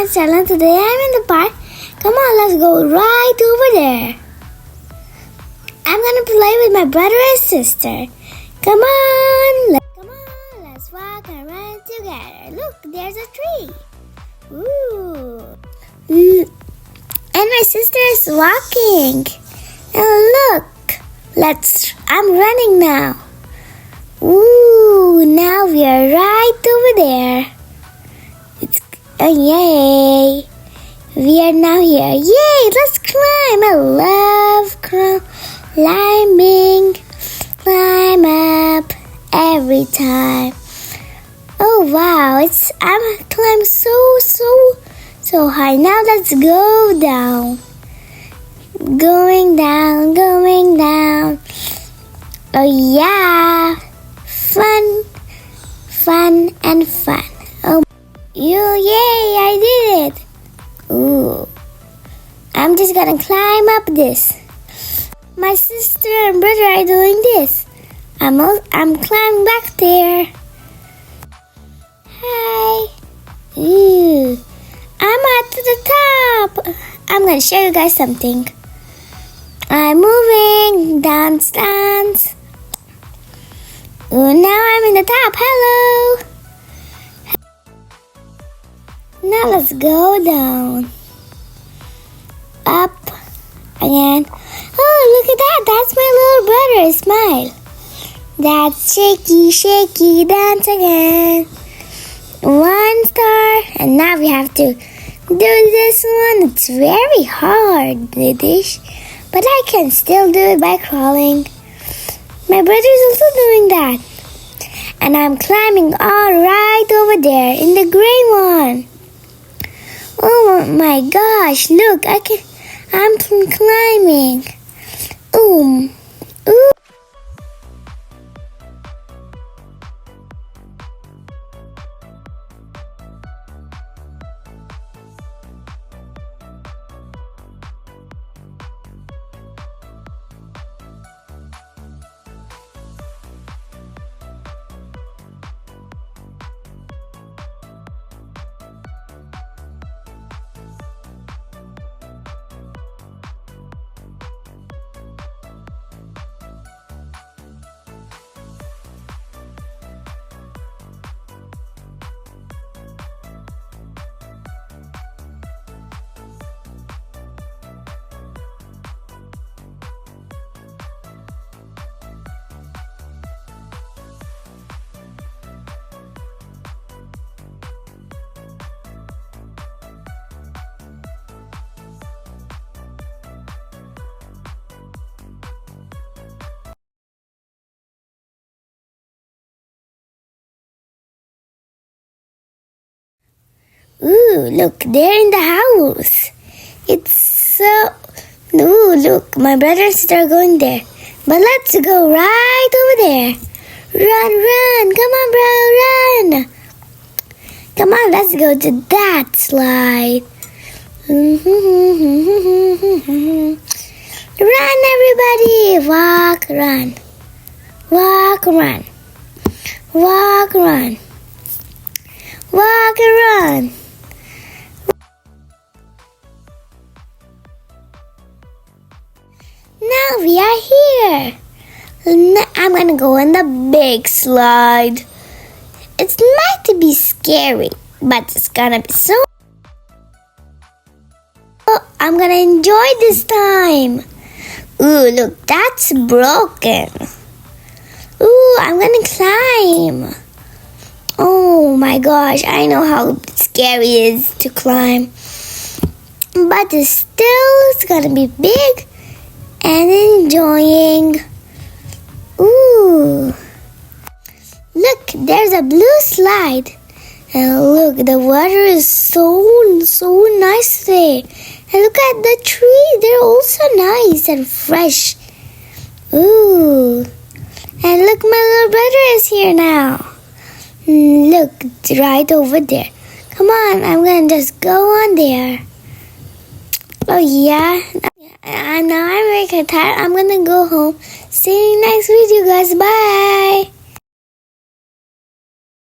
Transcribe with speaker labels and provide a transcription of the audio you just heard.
Speaker 1: my channel. Today I'm in the park. Come on, let's go right over there. I'm gonna play with my brother and sister. Come on, let's walk and run together. Look, there's a tree. Ooh. And my sister is walking. And look, I'm running now. Ooh, now we are right over there. Yay! We are now here. Yay! Let's climb. I love climbing. Climb up every time. Oh wow! I'm climbing so high. Now let's go down. Going down. Oh yeah! Fun. Oh, yay! I did it. Ooh, I'm just gonna climb up this. My sister and brother are doing this. I'm climbing back there. Hi. Ooh, I'm at the top. I'm gonna show you guys something. I'm moving, dance. Ooh, now I'm in the top. Hello. Now let's go down. Up again. Oh, look at that. That's my little brother. Smile. That's shaky dance again. 1 star. And now we have to do this one. It's very hard, but I can still do it by crawling. My brother is also doing that. And I'm climbing all right over there in the gray one. Oh my gosh, look, I'm climbing. Ooh. Ooh, look, they're in the house. Ooh, look, my brother and sister are going there. But let's go right over there. Run. Come on, bro, run. Come on, let's go to that slide. Run, everybody. Walk, run. Walk, run. Walk, run. Walk and run. Now we are here. I'm gonna go on the big slide. It's meant to be scary, but it's gonna be so. I'm gonna enjoy this time. Ooh, look, that's broken. Ooh, I'm gonna climb. Oh my gosh, I know how scary it is to climb. But it's gonna be big and enjoying. Ooh. Look, there's a blue slide. And look, the water is so nice today. And look at the trees, they're also nice and fresh. Ooh. And look, my little brother is here now. Look, right over there. Come on, I'm gonna just go on there. Oh yeah. I'm very tired. I'm gonna go home. See you next video, guys. Bye.